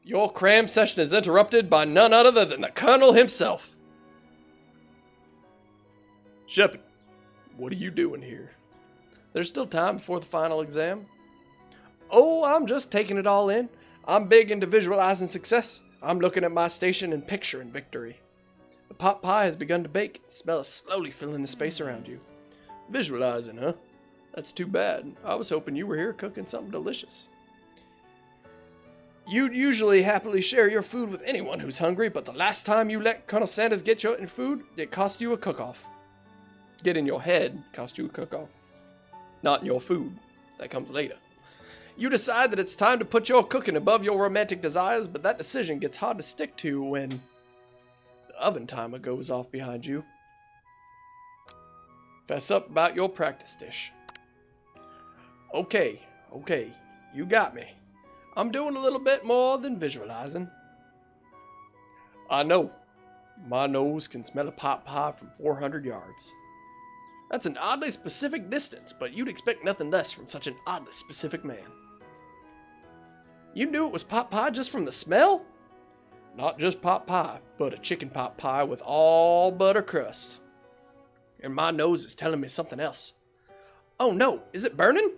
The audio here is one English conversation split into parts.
Your cram session is interrupted by none other than the Colonel himself. Shepard, what are you doing here? There's still time before the final exam. Oh, I'm just taking it all in. I'm big into visualizing success. I'm looking at my station and picturing victory. The pot pie has begun to bake. The smell is slowly filling the space around you. Visualizing, huh? That's too bad. I was hoping you were here cooking something delicious. You'd usually happily share your food with anyone who's hungry, but the last time you let Colonel Sanders get your food, it cost you a cook-off. Get in your head cost you a cook-off. Not in your food. That comes later. You decide that it's time to put your cooking above your romantic desires, but that decision gets hard to stick to when the oven timer goes off behind you. Fess up about your practice dish. Okay, you got me. I'm doing a little bit more than visualizing. I know. My nose can smell a pot pie from 400 yards. That's an oddly specific distance, but you'd expect nothing less from such an oddly specific man. You knew it was pot pie just from the smell? Not just pot pie, but a chicken pot pie with all butter crust. And my nose is telling me something else. Oh no, is it burning?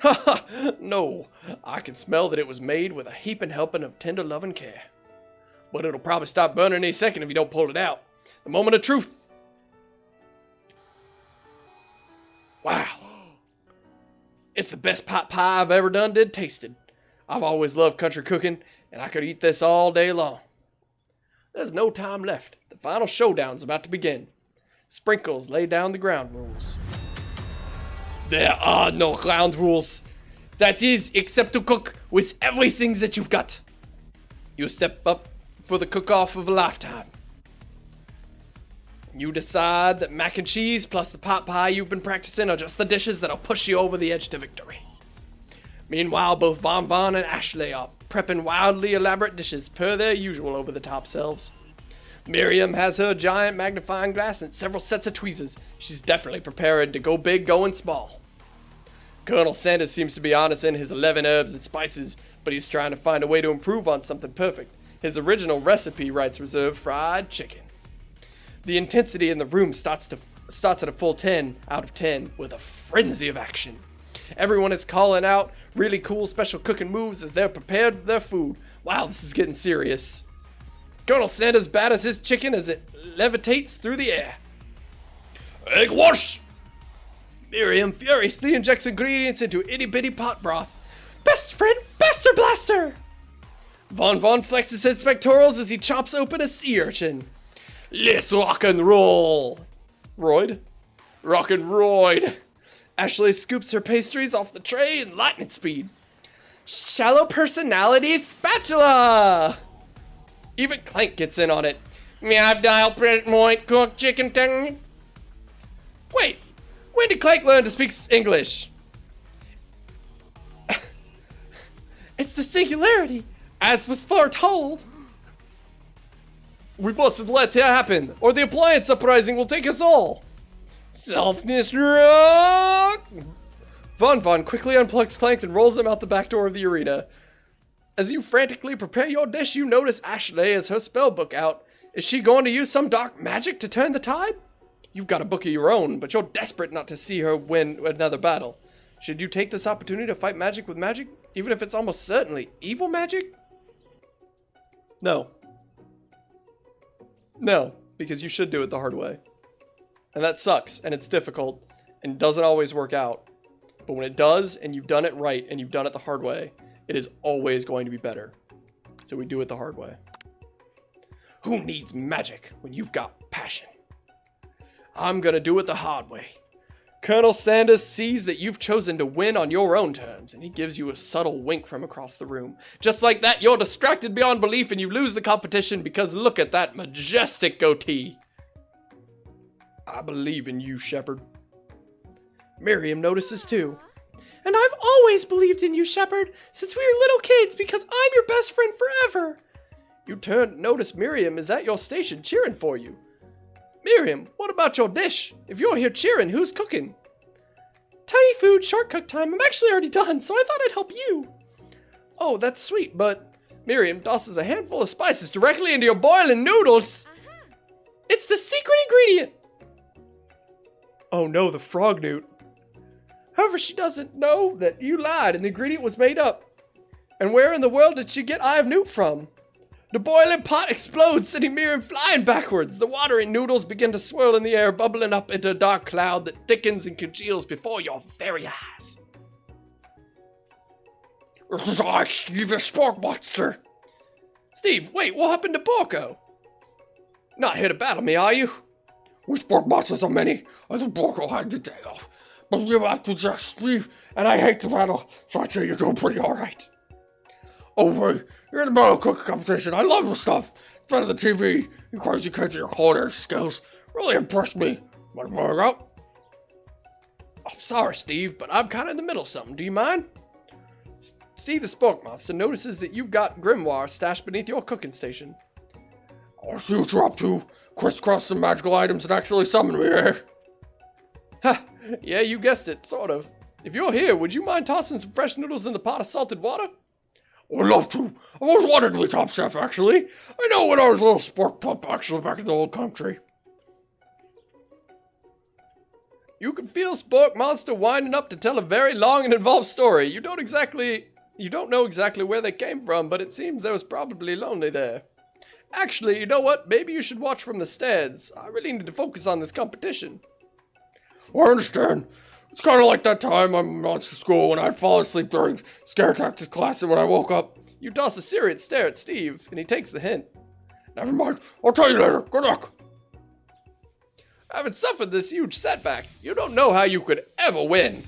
Ha! No, I can smell that it was made with a heaping helping of tender love and care. But it'll probably stop burning any second if you don't pull it out. The moment of truth. Wow. It's the best pot pie I've ever did tasted. I've always loved country cooking, and I could eat this all day long. There's no time left. The final showdown's about to begin. Sprinkles lay down the ground rules. There are no ground rules. That is, except to cook with everything that you've got. You step up for the cook-off of a lifetime. You decide that mac and cheese plus the pot pie you've been practicing are just the dishes that'll push you over the edge to victory. Meanwhile, both Von Von and Ashley are prepping wildly elaborate dishes per their usual over-the-top selves. Miriam has her giant magnifying glass and several sets of tweezers. She's definitely prepared to go big, going small. Colonel Sanders seems to be honest in his 11 herbs and spices, but he's trying to find a way to improve on something perfect. His original recipe writes reserved fried chicken. The intensity in the room starts at a full 10 out of 10 with a frenzy of action. Everyone is calling out really cool special cooking moves as they're prepared for their food. Wow, this is getting serious. Colonel Sanders batters his chicken as it levitates through the air. Egg wash! Miriam furiously injects ingredients into itty-bitty pot broth. Best friend, Baster Blaster! Von Von flexes his pectorals as he chops open a sea urchin. Let's rock and roll! Royd? Rock and roid! Ashley scoops her pastries off the tray in lightning speed. Shallow personality spatula! Even Clank gets in on it. Meow dial print moit cooked chicken tongue. Wait, when did Clank learn to speak English? It's the singularity, as was foretold. We mustn't let that happen, or the appliance uprising will take us all. Selfness rock! Von Von quickly unplugs Clank and rolls him out the back door of the arena. As you frantically prepare your dish, you notice Ashley has her spell book out. Is she going to use some dark magic to turn the tide? You've got a book of your own, but you're desperate not to see her win another battle. Should you take this opportunity to fight magic with magic, even if it's almost certainly evil magic? No. No, because you should do it the hard way. And that sucks, and it's difficult, and doesn't always work out. But when it does, and you've done it right, and you've done it the hard way, it is always going to be better. So we do it the hard way. Who needs magic when you've got passion? I'm gonna do it the hard way. Colonel Sanders sees that you've chosen to win on your own terms, and he gives you a subtle wink from across the room. Just like that, you're distracted beyond belief and you lose the competition because look at that majestic goatee. I believe in you, Shepard. Miriam notices too. And I've always believed in you, Shepard, since we were little kids because I'm your best friend forever. You turn to notice Miriam is at your station cheering for you. Miriam, what about your dish? If you're here cheering, who's cooking? Tiny food, short cook time. I'm actually already done, so I thought I'd help you. Oh, that's sweet, but Miriam tosses a handful of spices directly into your boiling noodles. It's the secret ingredient. Oh no, the frog newt. However, she doesn't know that you lied and the ingredient was made up. And where in the world did she get Eye of Newt from? The boiling pot explodes, sending Miriam flying backwards. The watery noodles begin to swirl in the air, bubbling up into a dark cloud that thickens and congeals before your very eyes. This is I, Steve, the Spork Monster. Steve, wait, what happened to Porco? Not here to battle me, are you? We Spork Monsters are many. I think Porco had the day off. But you have to just Steve, and I hate the battle, so I'd say you're doing pretty alright. Oh wait, you're in the middle of cooking competition. I love your stuff. It's better than TV. You crazy kids and your culinary skills really impressed me. Want to fire out? I'm sorry, Steve, but I'm kind of in the middle of something. Do you mind? Steve the Spork Monster notices that you've got Grimoire stashed beneath your cooking station. I see what you're up to. Crisscross some magical items and actually summon me here. Ha! Yeah, you guessed it, sort of. If you're here, would you mind tossing some fresh noodles in the pot of salted water? I'd love to. I've always wanted to be top chef, actually. I know when I was a little spork pup, actually, back in the old country. You can feel Spork Monster winding up to tell a very long and involved story. You don't know exactly where they came from, but it seems they was probably lonely there. Actually, you know what? Maybe you should watch from the stands. I really need to focus on this competition. Well, I understand. It's kind of like that time I'm monster school when I'd fall asleep during scare tactics class, and when I woke up, you toss a serious stare at Steve, and he takes the hint. Never mind. I'll tell you later. Good luck. Having suffered this huge setback, you don't know how you could ever win.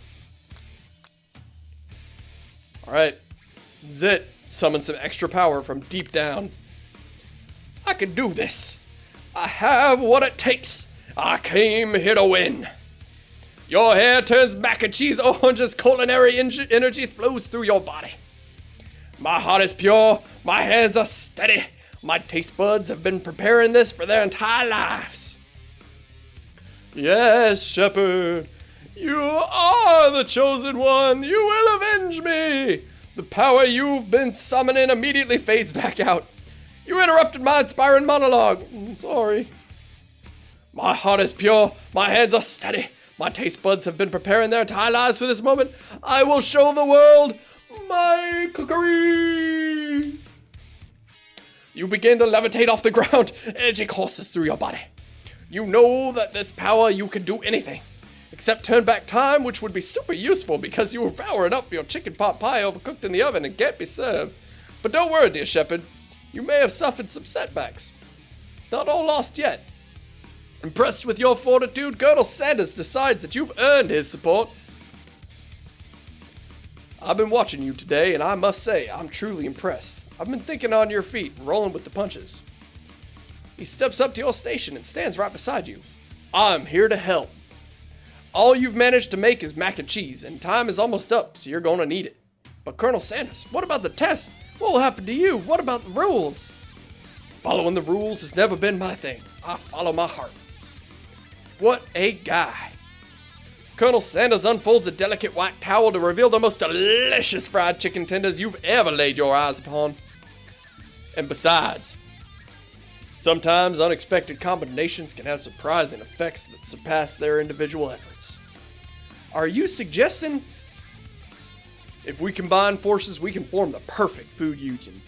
Alright. Zit, summon some extra power from deep down. I can do this. I have what it takes. I came here to win. Your hair turns mac and cheese orange as culinary energy flows through your body. My heart is pure, my hands are steady. My taste buds have been preparing this for their entire lives. Yes, Shepherd, you are the chosen one. You will avenge me. The power you've been summoning immediately fades back out. You interrupted my inspiring monologue. Sorry. My heart is pure, my hands are steady. My taste buds have been preparing their entire lives for this moment. I will show the world my cookery. You begin to levitate off the ground. Energy courses through your body. You know that this power you can do anything. Except turn back time, which would be super useful because you were powering up your chicken pot pie overcooked in the oven and can't be served. But don't worry, dear Shepherd. You may have suffered some setbacks. It's not all lost yet. Impressed with your fortitude, Colonel Sanders decides that you've earned his support. I've been watching you today, and I must say, I'm truly impressed. I've been thinking on your feet, rolling with the punches. He steps up to your station and stands right beside you. I'm here to help. All you've managed to make is mac and cheese, and time is almost up, so you're gonna need it. But Colonel Sanders, what about the test? What will happen to you? What about the rules? Following the rules has never been my thing. I follow my heart. What a guy. Colonel Sanders unfolds a delicate white towel to reveal the most delicious fried chicken tenders you've ever laid your eyes upon. And besides, sometimes unexpected combinations can have surprising effects that surpass their individual efforts. Are you suggesting if we combine forces, we can form the perfect food union?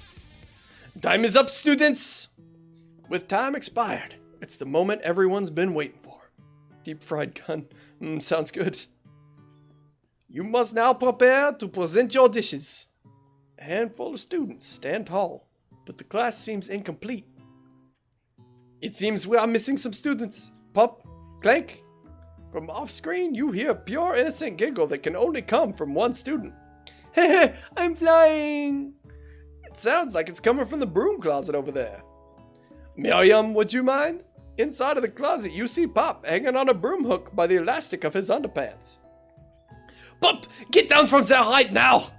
Time is up, students! With time expired, it's the moment everyone's been waiting for. Deep fried gun. Sounds good. You must now prepare to present your dishes. A handful of students stand tall, but the class seems incomplete. It seems we are missing some students. Pop, Clank. From off screen, you hear a pure innocent giggle that can only come from one student. Heh, I'm flying. It sounds like it's coming from the broom closet over there. Miriam, would you mind? Inside of the closet, you see Pop hanging on a broom hook by the elastic of his underpants. Pop, get down from that height now!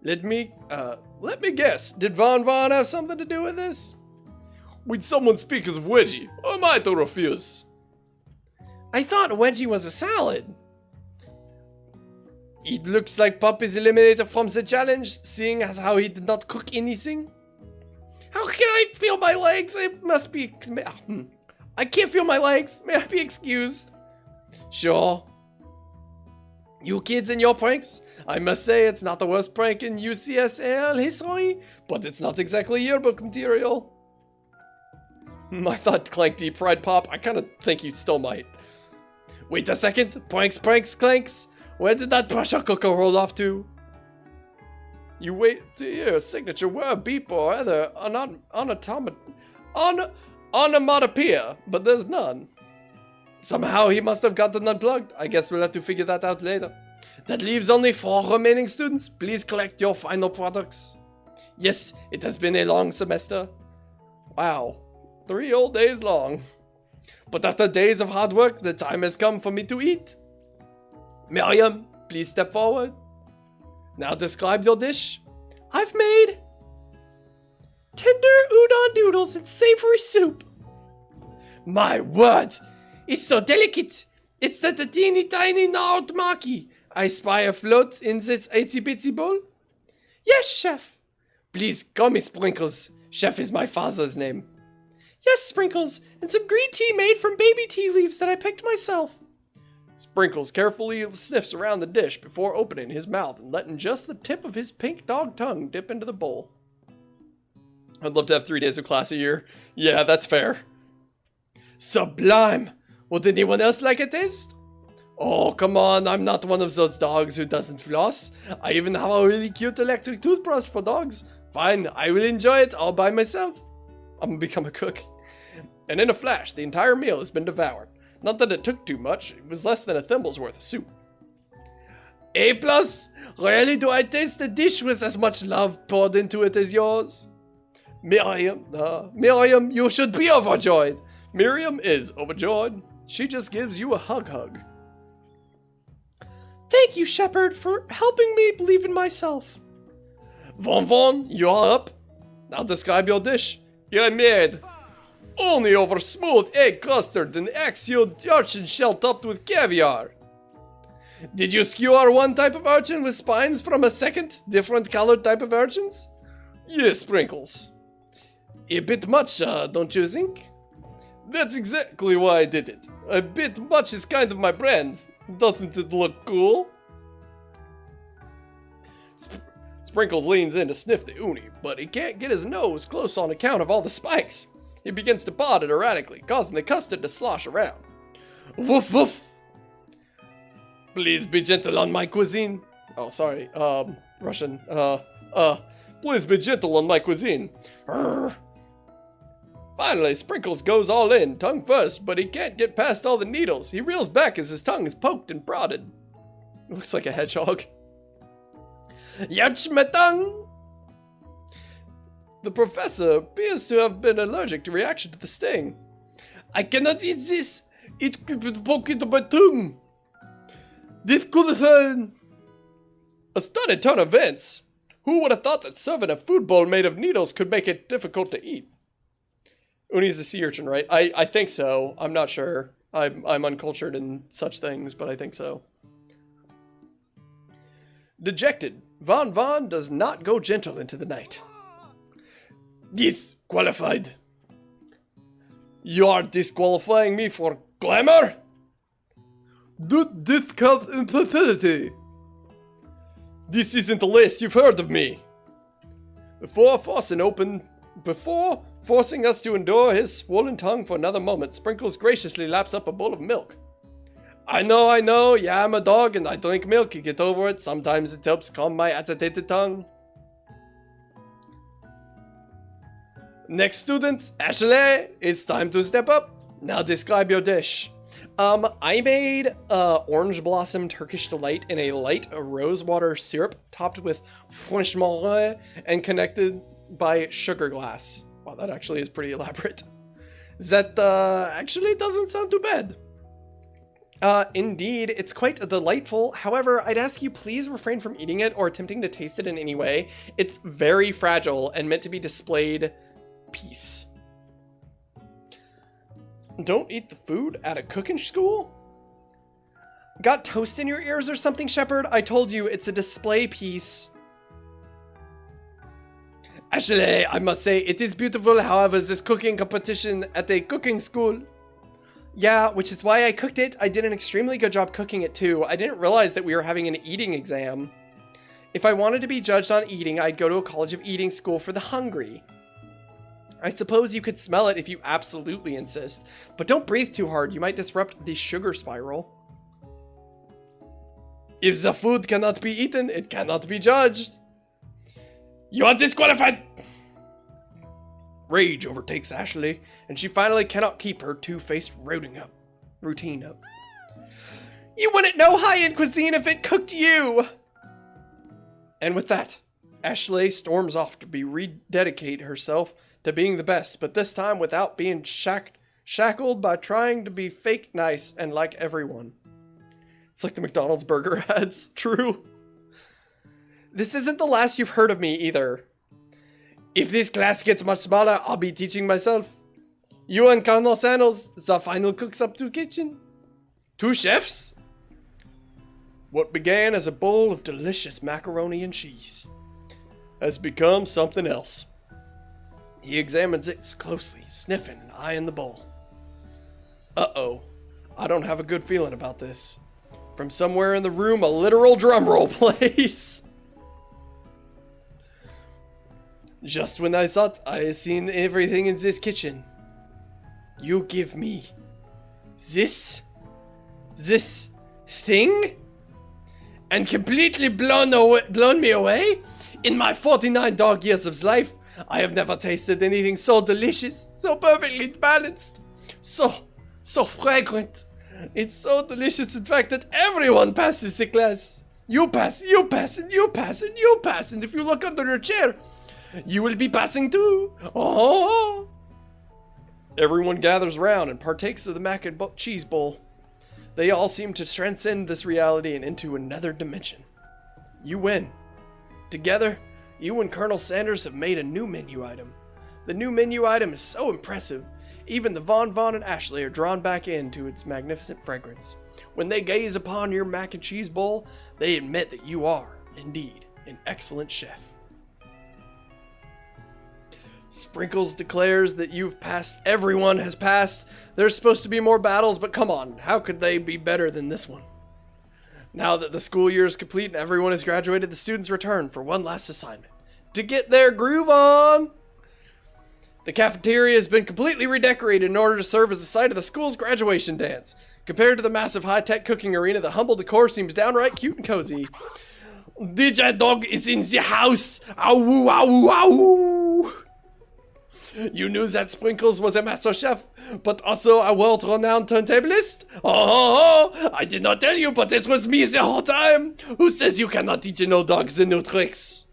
Let me guess. Did Von have something to do with this? When someone speaks of Wedgie, am I to refuse? I thought Wedgie was a salad. It looks like Pop is eliminated from the challenge, seeing as how he did not cook anything. How can I feel my legs? I must be... I can't feel my legs. May I be excused? Sure. You kids and your pranks. I must say it's not the worst prank in UCSL history, but it's not exactly yearbook material. I thought Clank deep fried Pop. I kind of think you still might. Wait a second. Pranks, clanks. Where did that pressure cooker roll off to? You wait to hear a signature word, beep, or other onomatopoeia, but there's none. Somehow he must have gotten unplugged. I guess we'll have to figure that out later. That leaves only 4 remaining students. Please collect your final products. Yes, it has been a long semester. Wow, 3 whole days long. But after days of hard work, the time has come for me to eat. Miriam, please step forward. Now describe your dish. I've made tender udon noodles and savory soup. My word! It's so delicate. It's that the teeny tiny naotamaki I spy afloat in this itsy bitsy bowl. Yes, chef. Please call me Sprinkles. Chef is my father's name. Yes, Sprinkles, and some green tea made from baby tea leaves that I picked myself. Sprinkles carefully sniffs around the dish before opening his mouth and letting just the tip of his pink dog tongue dip into the bowl. I'd love to have 3 days of class a year. Yeah, that's fair. Sublime! Would anyone else like a taste? Oh, come on, I'm not one of those dogs who doesn't floss. I even have a really cute electric toothbrush for dogs. Fine, I will enjoy it all by myself. I'm gonna become a cook. And in a flash, the entire meal has been devoured. Not that it took too much, it was less than a thimble's worth of soup. A+, rarely do I taste a dish with as much love poured into it as yours. Miriam, you should be overjoyed. Miriam is overjoyed. She just gives you a hug. Thank you, Shepard, for helping me believe in myself. Von, you are up. Now describe your dish. I made only over smooth egg custard and axial urchin shell topped with caviar. Did you skewer one type of urchin with spines from a second, different colored type of urchins? Yes, Sprinkles. A bit much, don't you think? That's exactly why I did it. A bit much is kind of my brand. Doesn't it look cool? Sprinkles leans in to sniff the uni, but he can't get his nose close on account of all the spikes. He begins to pod it erratically, causing the custard to slosh around. Woof woof! Please be gentle on my cuisine. Oh, sorry, Russian. Please be gentle on my cuisine. Urgh. Finally, Sprinkles goes all in, tongue first, but he can't get past all the needles. He reels back as his tongue is poked and prodded. Looks like a hedgehog. Youch, my tongue! The professor appears to have been allergic to reaction to the sting. I cannot eat this. It could poke into my tongue. This could have... A stunning turn of events. Who would have thought that serving a food bowl made of needles could make it difficult to eat? Uni's a sea urchin, right? I think so. I'm not sure. I'm uncultured in such things, but I think so. Dejected, Von does not go gentle into the night. Disqualified. You are disqualifying me for glamour? Do discount infertility. This isn't the last you've heard of me. Before forcing us to endure his swollen tongue for another moment, Sprinkles graciously laps up a bowl of milk. I know, yeah, I'm a dog and I drink milk, get over it. Sometimes it helps calm my agitated tongue. Next student, Ashley, it's time to step up. Now describe your dish. I made orange blossom Turkish delight in a light rosewater syrup topped with franchement and connected by sugar glass. Wow, that actually is pretty elaborate. That actually doesn't sound too bad. Indeed, it's quite delightful. However, I'd ask you please refrain from eating it or attempting to taste it in any way. It's very fragile and meant to be displayed peace. Don't eat the food at a cooking school? Got toast in your ears or something, Shepard? I told you, it's a display piece. Ashley, I must say, it is beautiful, however, this cooking competition at a cooking school. Yeah, which is why I cooked it. I did an extremely good job cooking it too. I didn't realize that we were having an eating exam. If I wanted to be judged on eating, I'd go to a college of eating school for the hungry. I suppose you could smell it if you absolutely insist, but don't breathe too hard. You might disrupt the sugar spiral. If the food cannot be eaten, it cannot be judged. You are disqualified! Rage overtakes Ashley, and she finally cannot keep her two-faced routine up. You wouldn't know high-end cuisine if it cooked you! And with that, Ashley storms off to rededicate herself to being the best, but this time without being shackled by trying to be fake nice and like everyone. It's like the McDonald's burger ads. True. This isn't the last you've heard of me either. If this class gets much smaller, I'll be teaching myself. You and Colonel Sandals, the final cooks up to kitchen. 2 chefs? What began as a bowl of delicious macaroni and cheese has become something else. He examines it closely, sniffing and eyeing the bowl. Uh-oh. I don't have a good feeling about this. From somewhere in the room, a literal drum roll plays. Just when I thought I had seen everything in this kitchen, you give me this thing? And completely blown me away? In my 49 dog years of life, I have never tasted anything so delicious, so perfectly balanced, so fragrant. It's so delicious, in fact, that everyone passes the class. You pass, and you pass, and you pass, and you pass, and if you look under your chair, you will be passing too. Oh! Everyone gathers round and partakes of the mac and cheese bowl. They all seem to transcend this reality and into another dimension. You win. Together, you and Colonel Sanders have made a new menu item. The new menu item is so impressive, even the Von and Ashley are drawn back into its magnificent fragrance. When they gaze upon your mac and cheese bowl, they admit that you are, indeed, an excellent chef. Sprinkles declares that you've passed. Everyone has passed. There's supposed to be more battles, but come on, how could they be better than this one? Now that the school year is complete and everyone has graduated, the students return for one last assignment. To get their groove on! The cafeteria has been completely redecorated in order to serve as the site of the school's graduation dance. Compared to the massive high-tech cooking arena, the humble decor seems downright cute and cozy. DJ Dog is in the house! Ow, ow, ow! You knew that Sprinkles was a master chef, but also a world-renowned turntablist? Oh, I did not tell you, but it was me the whole time! Who says you cannot teach no dogs the new tricks?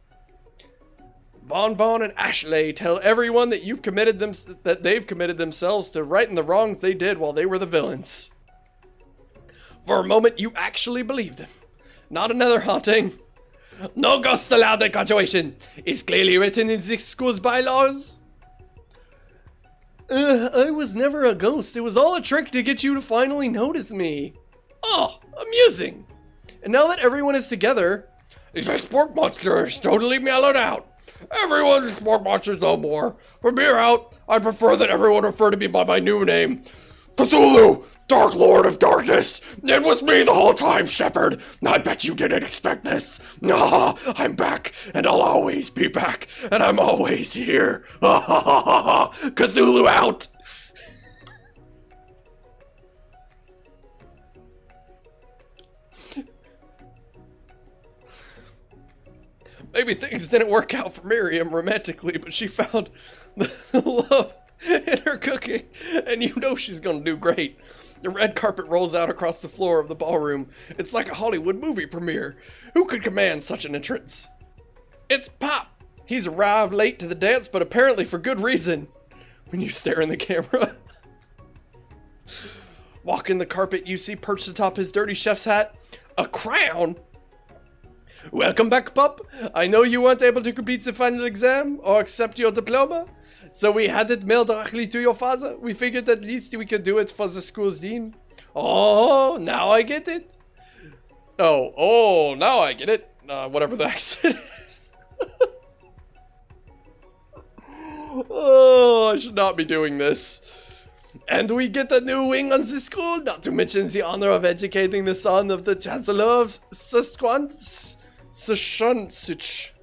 Von and Ashley tell everyone that they've committed themselves to righting the wrongs they did while they were the villains. For a moment, you actually believe them. Not another haunting. No ghosts allowed at graduation. It's clearly written in this school's bylaws. I was never a ghost. It was all a trick to get you to finally notice me. Oh, amusing. And now that everyone is together, the sport monster is totally mellowed out. Everyone's a sport monster no more. From here out, I prefer that everyone refer to me by my new name. Cthulhu, Dark Lord of Darkness. It was me the whole time, Shepard. I bet you didn't expect this. Nah, I'm back, and I'll always be back, and I'm always here. Cthulhu out. Maybe things didn't work out for Miriam romantically, but she found the love in her cooking, and you know she's gonna do great. The red carpet rolls out across the floor of the ballroom. It's like a Hollywood movie premiere. Who could command such an entrance? It's Pop! He's arrived late to the dance, but apparently for good reason. When you stare in the camera. Walking the carpet, you see perched atop his dirty chef's hat a crown. Welcome back, Pop. I know you weren't able to complete the final exam or accept your diploma, so we had it mailed directly to your father. We figured at least we could do it for the school's dean. Oh, now I get it. Oh, now I get it. Whatever the accent is. Oh, I should not be doing this. And we get a new wing on the school, not to mention the honor of educating the son of the Chancellor of Sasquan, Sashanshuch.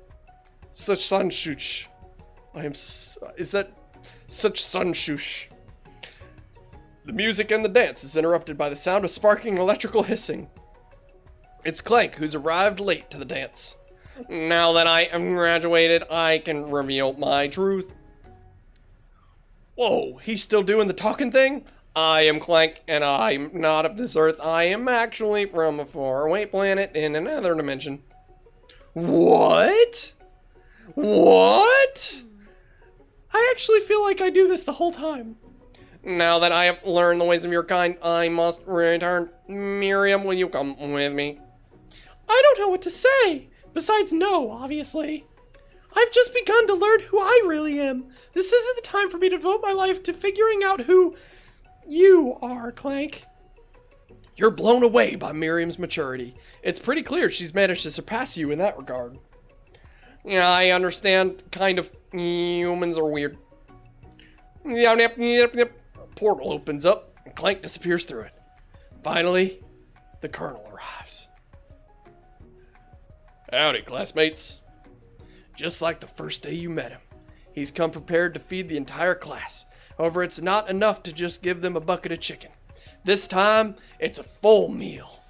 Is that Sashanshuch? The music and the dance is interrupted by the sound of sparking electrical hissing. It's Clank, who's arrived late to the dance. Now that I am graduated, I can reveal my truth. Whoa, he's still doing the talking thing? I am Clank, and I'm not of this earth. I am actually from a faraway planet in another dimension. What? What? I actually feel like I do this the whole time. Now that I have learned the ways of your kind, I must return. Miriam, will you come with me? I don't know what to say. Besides, no, obviously. I've just begun to learn who I really am. This isn't the time for me to devote my life to figuring out who you are, Clank. You're blown away by Miriam's maturity. It's pretty clear she's managed to surpass you in that regard. Yeah, I understand. Kind of. Humans are weird. Yep. Portal opens up, and Clank disappears through it. Finally, the Colonel arrives. Howdy, classmates. Just like the first day you met him, he's come prepared to feed the entire class. However, it's not enough to just give them a bucket of chicken. This time, it's a full meal.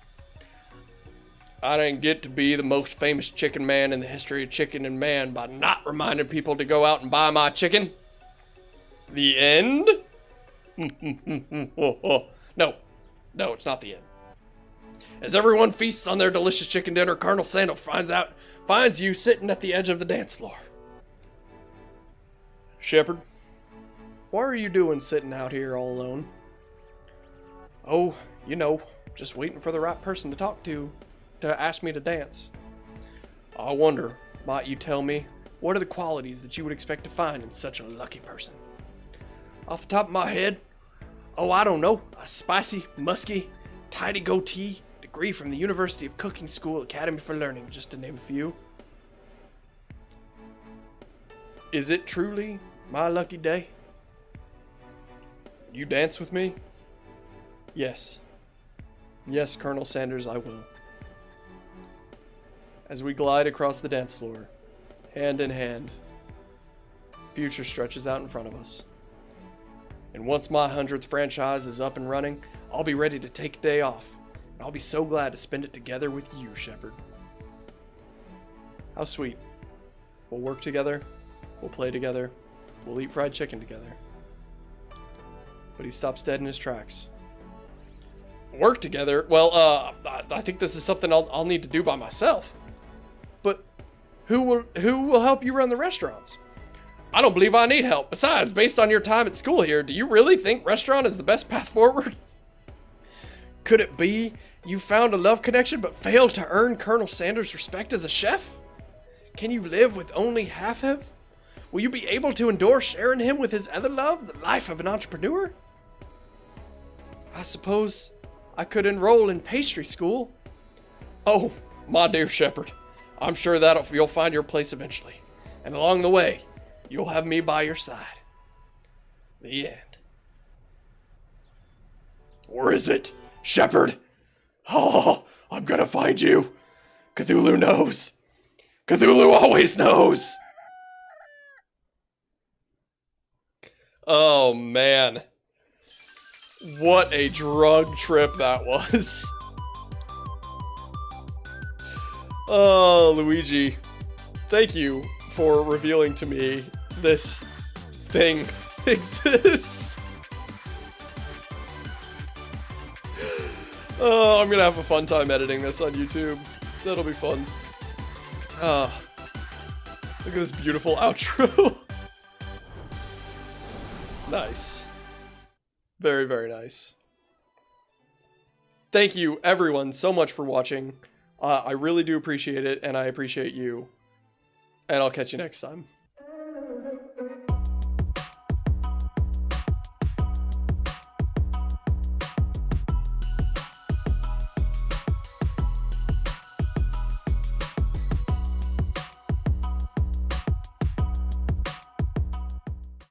I didn't get to be the most famous chicken man in the history of chicken and man by not reminding people to go out and buy my chicken. The end? No, it's not the end. As everyone feasts on their delicious chicken dinner, Colonel Sandal finds you sitting at the edge of the dance floor. Shepard, what are you doing sitting out here all alone? Oh, just waiting for the right person to talk to ask me to dance. I wonder, might you tell me, what are the qualities that you would expect to find in such a lucky person? Off the top of my head, I don't know, a spicy, musky, tidy goatee, degree from the University of Cooking School Academy for Learning, just to name a few. Is it truly my lucky day? You dance with me? Yes. Yes, Colonel Sanders, I will. As we glide across the dance floor, hand in hand, the future stretches out in front of us. And once my 100th franchise is up and running, I'll be ready to take a day off. And I'll be so glad to spend it together with you, Shepard. How sweet. We'll work together, we'll play together, we'll eat fried chicken together. But he stops dead in his tracks. Work together? Well, I think this is something I'll need to do by myself. But who will help you run the restaurants? I don't believe I need help. Besides, based on your time at school here, do you really think restaurant is the best path forward? Could it be you found a love connection but failed to earn Colonel Sanders' respect as a chef? Can you live with only half of? Will you be able to endure sharing him with his other love, the life of an entrepreneur? I suppose I could enroll in pastry school. Oh, my dear Shepard, I'm sure you'll find your place eventually. And along the way, you'll have me by your side. The end. Or is it, Shepard? Oh, I'm gonna find you. Cthulhu knows. Cthulhu always knows. Oh, man. What a drug trip that was. Oh, Luigi. Thank you for revealing to me this thing exists. Oh, I'm gonna have a fun time editing this on YouTube. That'll be fun. Look at this beautiful outro. Nice. Very, very nice. Thank you, everyone, so much for watching. I really do appreciate it, and I appreciate you. And I'll catch you next time.